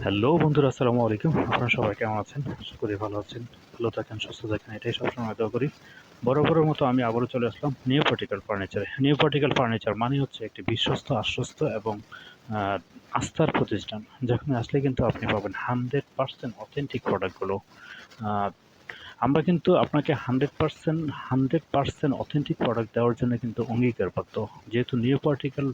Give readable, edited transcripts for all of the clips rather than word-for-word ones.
Hello বন্ধুরা, আসসালামু আলাইকুম। আপনারা সবাই কেমন আছেন? আশা করি ভালো আছেন, ভালো থাকেন, সুস্থ থাকেন, এটাই সবসময় দোয়া করি। বরাবরের মতো আমি আবারও চলে আসলাম নিউ পার্টিক্যাল ফার্নিচারে। নিউ পার্টিক্যাল ফার্নিচার মানে হচ্ছে একটি বিশ্বস্ত, আশ্বস্ত এবং আহ, আস্থার প্রতিষ্ঠান, যেখানে আসলে কিন্তু আপনি পাবেন 100% অথেন্টিক প্রোডাক্টগুলো। আহ, আমরা কিন্তু আপনাকে 100% অথেন্টিক প্রোডাক্ট দেওয়ার জন্য কিন্তু অঙ্গীকারবদ্ধ। যেহেতু নিউ পার্টিকেল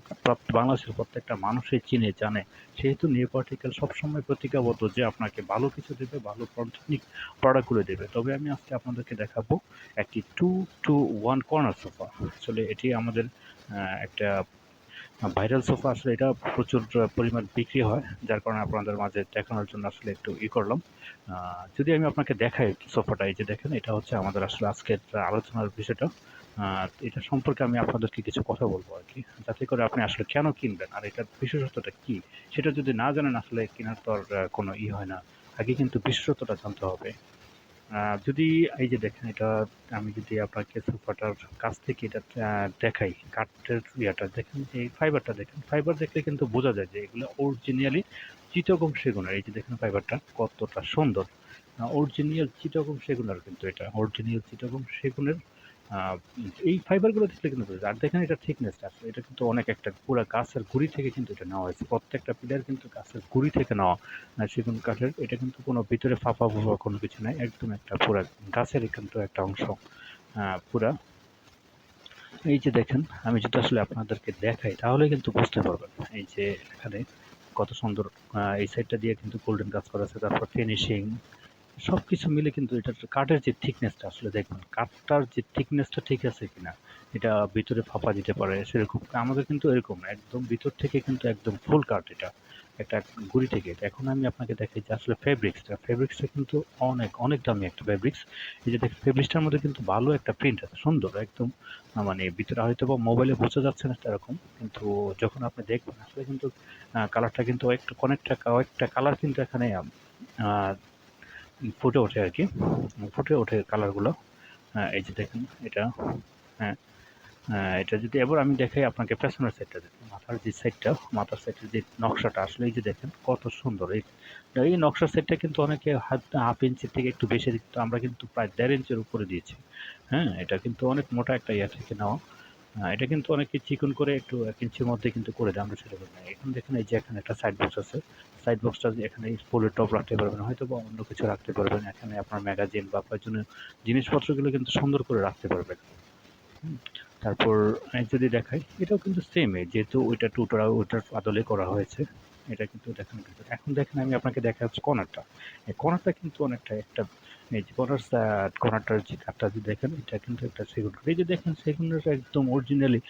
বাংলাদেশের প্রত্যেকটা মানুষই চিনে জানে, সেহেতু নিউ পার্টিকেল সবসময় প্রতিজ্ঞাবদ্ধ যে আপনাকে ভালো কিছু দেবে, ভালো অথেন্টিক প্রোডাক্টগুলো দেবে। তবে আমি আজকে আপনাদেরকে দেখাবো একটি 2-to-1 কর্নার সোফা। আসলে এটি আমাদের একটা ভাইরাল সোফা। আসলে এটা প্রচুর পরিমাণ বিক্রি হয়, যার কারণে আপনাদের মাঝে দেখানোর জন্য আসলে একটু করলাম। যদি আমি আপনাকে দেখাই সোফাটা, এই যে দেখেন, এটা হচ্ছে আমাদের আসলে আজকের আলোচনার বিষয়টা। এটা সম্পর্কে আমি আপনাদেরকে কিছু কথা বলবো আর কি, যাতে করে আপনি আসলে কেন কিনবেন আর এটার বিশেষত্বটা কি, সেটা যদি না জানেন আসলে কেনার তো আর কোনো হয় না। আগে কিন্তু বিশেষত্বটা জানতে হবে। যদি এই যে দেখেন, এটা আমি যদি আপনাকে সোফাটার কাছ থেকে এটা দেখাই, কাঠের ইয়েটা দেখেন, এই ফাইবারটা দেখেন, ফাইবার দেখলে কিন্তু বোঝা যায় যে এগুলো অরিজিনালি চিটাগং সেগুনের। এই যে দেখেন ফাইবারটা কতটা সুন্দর, অরিজিনাল চিটাগং সেগুনের, কিন্তু এটা অরিজিনাল চিটাগং সেগুনের। আহ, এই ফাইবারগুলো দেখলে কিন্তু বোঝা যায়। আর দেখেন এটা থিকনেসটা, আসলে এটা কিন্তু অনেক একটা পুরো গাছের গুঁড়ি থেকে কিন্তু এটা নেওয়া হয়েছে, প্রত্যেকটা পিলার কিন্তু গাছের গুঁড়ি থেকে নেওয়া। সেগুন কাঠের, এটা কিন্তু কোনো ভিতরে ফাঁপা ফুফা কোনো কিছু নাই, একদম একটা পুরা গাছের কিন্তু একটা অংশ পুরা। এই যে দেখেন, আমি যদি আসলে আপনাদেরকে দেখাই তাহলে কিন্তু বুঝতে পারবেন। এই যে এখানে কত সুন্দর, এই সাইডটা দিয়ে কিন্তু গোল্ডেন কাজ করা আছে, তারপর ফিনিশিং সবকিছু মিলে কিন্তু এটার কাঠের যে থিকনেসটা, আসলে দেখবেন কাঠটার যে থিকনেসটা ঠিক আছে কিনা, এটা ভিতরে ফাঁপা দিতে পারে সেরকম। আমাদের কিন্তু এরকম না, একদম ভিতর থেকে কিন্তু একদম ফুল কাঠ এটা, একটা গুঁড়ি থেকে। এখন আমি আপনাকে দেখাই যে আসলে ফেব্রিক্সটা কিন্তু অনেক অনেক দামি একটা ফেব্রিক্স। এই যে দেখেন, ফেব্রিক্সটার মধ্যে কিন্তু ভালো একটা প্রিন্ট আছে, সুন্দর একদম। মানে ভিতরে হয়তো বা মোবাইলে বোঝা যাচ্ছে না এরকম, কিন্তু যখন আপনি দেখবেন আসলে কিন্তু কালারটা কিন্তু কয়েকটা কালার কিন্তু এখানে আহ, ফুটে ওঠে আর কি, ফুটে ওঠে কালারগুলো। এই যে দেখেন এটা। হ্যাঁ, এটা যদি এবার আমি দেখাই আপনাকে পেছনের সাইডটা, দেখুন মাথার যে সাইডটা, মাথার সাইডের যে নকশাটা, আসলে এই যে দেখেন কত সুন্দর। এই এই নকশার সেটটা কিন্তু অনেকে হাফ ইঞ্চির থেকে একটু বেশি দিত, আমরা কিন্তু প্রায় 1.5 ইঞ্চের উপরে দিয়েছি। হ্যাঁ, এটা কিন্তু অনেক মোটা একটা ইয়ে থেকে নেওয়া। এটা কিন্তু অনেকে চিকন করে একটু 1 ইঞ্চির মধ্যে কিন্তু করে দেয়, আমরা সেটা করি না। এখন দেখেন এই যে এখানে একটা সাইড বক্স আছে, সাইড বক্সটা এখানে ফুলের টপ রাখতে পারবেন, হয়তো বা অন্য কিছু রাখতে পারবেন, এখানে আপনার ম্যাগাজিন বা প্রয়োজনীয় জিনিসপত্রগুলো কিন্তু সুন্দর করে রাখতে পারবেন। তারপর যদি দেখাই, এটাও কিন্তু সেম, যেহেতু ওইটা টুটা ওইটার আদলে করা হয়েছে। এটা কিন্তু দেখেন, এখন দেখেন আমি আপনাকে দেখা যাচ্ছে কর্নারটা। এই কর্নারটা কিন্তু অনেকটা একটা, এই যে কর্নারটার যে কাঠটা যদি দেখেন, এটা কিন্তু একটা সেগুন কাঠ। এই যে দেখেন সেগুনের একদম অরিজিনালি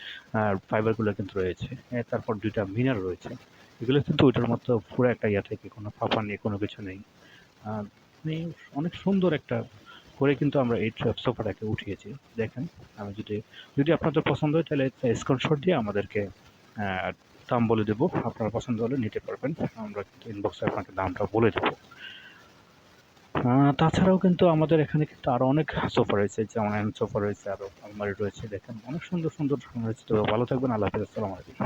ফাইবারগুলো কিন্তু রয়েছে। তারপর দুইটা মিনার রয়েছে, এগুলো কিন্তু ওইটার মতো পুরো একটা ইয়া থেকে কোনো ফাঁপা নেই, কোনো কিছু নেই। মানে অনেক সুন্দর একটা করে কিন্তু আমরা এই সোফাটাকে উঠিয়েছি। দেখেন, আমি যদি যদি আপনাদের পছন্দ হয় তাহলে স্ক্রিনশট দিয়ে আমাদেরকে আহ, দাম বলে দেবো, আপনার পছন্দ হলে নিতে পারবেন। আমরা ইনবক্সে আপনাকে দামটা বলে দেবো। তাছাড়াও কিন্তু আমাদের এখানে কিন্তু আরো অনেক সোফা রয়েছে, যেমন সোফা রয়েছে, আরো আলমারি রয়েছে। দেখেন অনেক সুন্দর সুন্দর রয়েছে। তো ভালো থাকবেন, আল্লাহ হাফেজ, আসসালামু আলাইকুম।